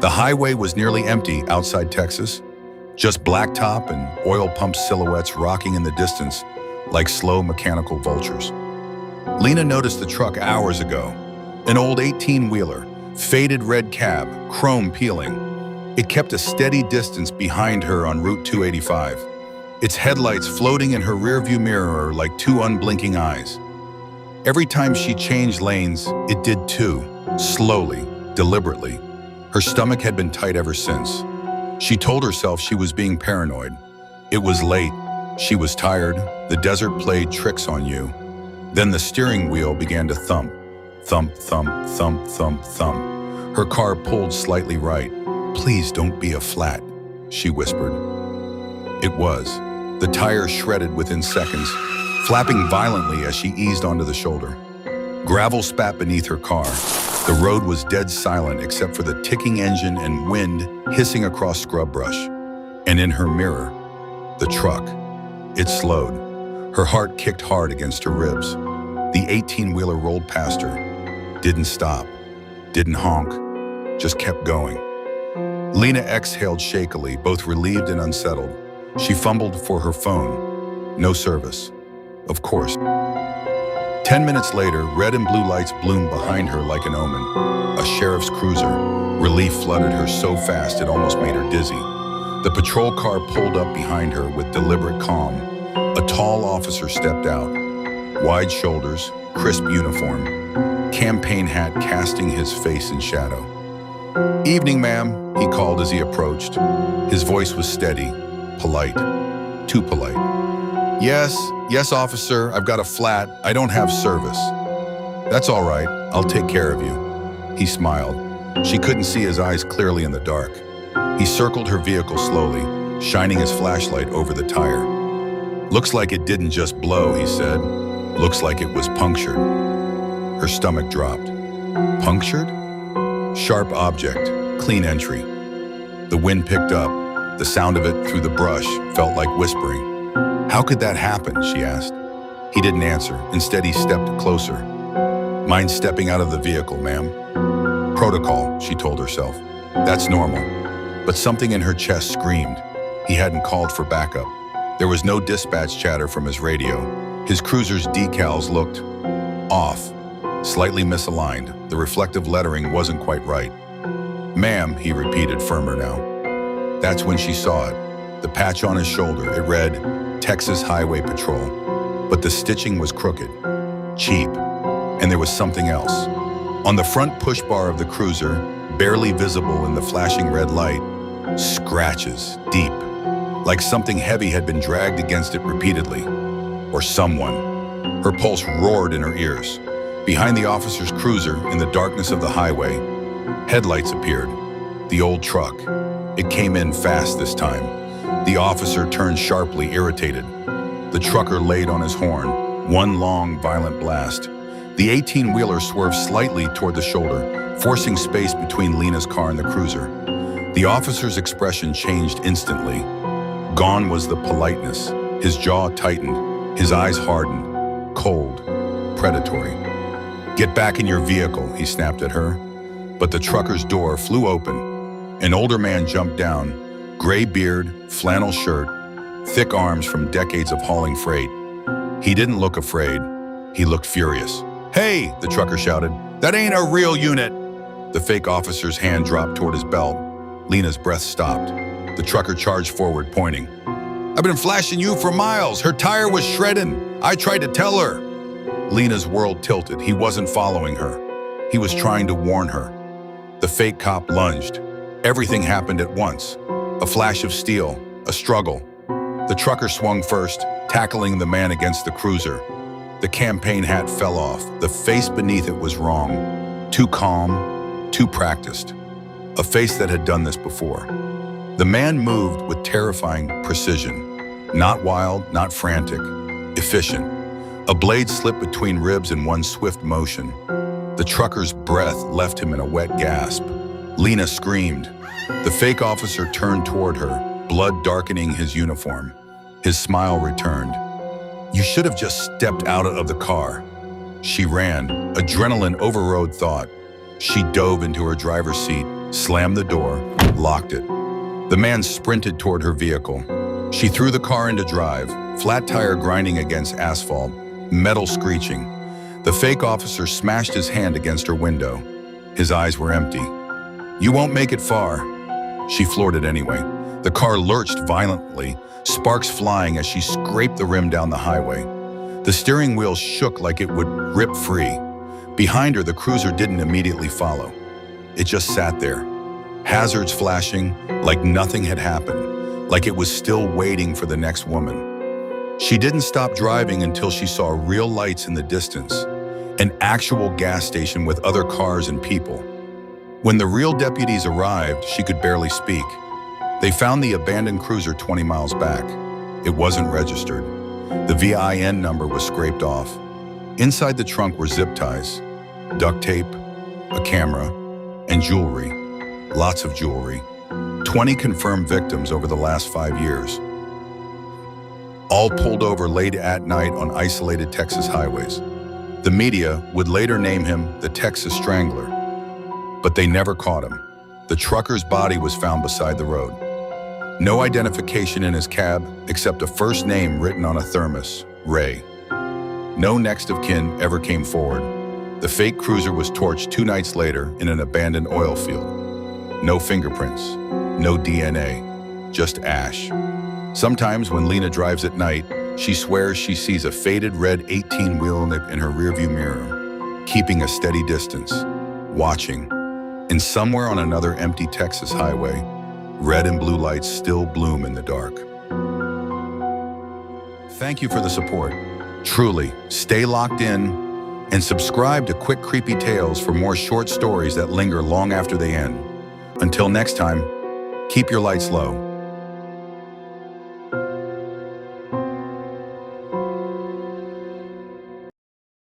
The highway was nearly empty outside Texas, just blacktop and oil pump silhouettes rocking in the distance like slow mechanical vultures. Lena noticed the truck hours ago, an old 18-wheeler, faded red cab, chrome peeling. It kept a steady distance behind her on Route 285, its headlights floating in her rearview mirror like two unblinking eyes. Every time she changed lanes, it did too, slowly, deliberately. Her stomach had been tight ever since. She told herself she was being paranoid. It was late. She was tired. The desert played tricks on you. Then the steering wheel began to thump. Thump, thump, thump, thump, thump. Her car pulled slightly right. "Please don't be a flat," she whispered. It was. The tire shredded within seconds, flapping violently as she eased onto the shoulder. Gravel spat beneath her car. The road was dead silent except for the ticking engine and wind hissing across scrub brush. And in her mirror, the truck. It slowed. Her heart kicked hard against her ribs. The 18-wheeler rolled past her. Didn't stop. Didn't honk. Just kept going. Lena exhaled shakily, both relieved and unsettled. She fumbled for her phone. No service. Of course. 10 minutes later, red and blue lights bloomed behind her like an omen. A sheriff's cruiser. Relief flooded her so fast it almost made her dizzy. The patrol car pulled up behind her with deliberate calm. A tall officer stepped out. Wide shoulders, crisp uniform, campaign hat casting his face in shadow. "Evening, ma'am," he called as he approached. His voice was steady, polite, too polite. Yes, officer, I've got a flat. I don't have service." "That's all right. I'll take care of you." He smiled. She couldn't see his eyes clearly in the dark. He circled her vehicle slowly, shining his flashlight over the tire. "Looks like it didn't just blow," he said. "Looks like it was punctured." Her stomach dropped. Punctured? Sharp object, clean entry. The wind picked up. The sound of it through the brush felt like whispering. "How could that happen?" she asked. He didn't answer. Instead, he stepped closer. "Mind stepping out of the vehicle, ma'am?" "Protocol," she told herself. "That's normal." But something in her chest screamed. He hadn't called for backup. There was no dispatch chatter from his radio. His cruiser's decals looked off, slightly misaligned. The reflective lettering wasn't quite right. "Ma'am," he repeated, firmer now. That's when she saw it. The patch on his shoulder, it read, "Texas Highway Patrol." But the stitching was crooked, cheap, and there was something else. On the front push bar of the cruiser, barely visible in the flashing red light, scratches, deep, like something heavy had been dragged against it repeatedly. Or someone. Her pulse roared in her ears. Behind the officer's cruiser, in the darkness of the highway, headlights appeared. The old truck. It came in fast this time. The officer turned sharply, irritated. The trucker laid on his horn, one long, violent blast. The 18-wheeler swerved slightly toward the shoulder, forcing space between Lena's car and the cruiser. The officer's expression changed instantly. Gone was the politeness. His jaw tightened, his eyes hardened, cold, predatory. "Get back in your vehicle," he snapped at her. But the trucker's door flew open. An older man jumped down, gray beard, flannel shirt, thick arms from decades of hauling freight. He didn't look afraid. He looked furious. "Hey," the trucker shouted, "that ain't a real unit." The fake officer's hand dropped toward his belt. Lena's breath stopped. The trucker charged forward, pointing. "I've been flashing you for miles. Her tire was shredding. I tried to tell her." Lena's world tilted. He wasn't following her. He was trying to warn her. The fake cop lunged. Everything happened at once. A flash of steel, a struggle. The trucker swung first, tackling the man against the cruiser. The campaign hat fell off. The face beneath it was wrong. Too calm, too practiced. A face that had done this before. The man moved with terrifying precision. Not wild, not frantic. Efficient. A blade slipped between ribs in one swift motion. The trucker's breath left him in a wet gasp. Lena screamed. The fake officer turned toward her, blood darkening his uniform. His smile returned. "You should have just stepped out of the car." She ran. Adrenaline overrode thought. She dove into her driver's seat, slammed the door, locked it. The man sprinted toward her vehicle. She threw the car into drive, flat tire grinding against asphalt, metal screeching. The fake officer smashed his hand against her window. His eyes were empty. "You won't make it far." She floored it anyway. The car lurched violently, sparks flying as she scraped the rim down the highway. The steering wheel shook like it would rip free. Behind her, the cruiser didn't immediately follow. It just sat there, hazards flashing like nothing had happened, like it was still waiting for the next woman. She didn't stop driving until she saw real lights in the distance, an actual gas station with other cars and people. When the real deputies arrived, she could barely speak. They found the abandoned cruiser 20 miles back. It wasn't registered. The VIN number was scraped off. Inside the trunk were zip ties, duct tape, a camera, and jewelry. Lots of jewelry. 20 confirmed victims over the last 5 years. All pulled over late at night on isolated Texas highways. The media would later name him the Texas Strangler, but they never caught him. The trucker's body was found beside the road. No identification in his cab except a first name written on a thermos, Ray. No next of kin ever came forward. The fake cruiser was torched 2 nights later in an abandoned oil field. No fingerprints, no DNA, just ash. Sometimes when Lena drives at night, she swears she sees a faded red 18-wheel in her rearview mirror, keeping a steady distance, watching. And somewhere on another empty Texas highway, red and blue lights still bloom in the dark. Thank you for the support. Truly, stay locked in and subscribe to Quick Creepy Tales for more short stories that linger long after they end. Until next time, keep your lights low.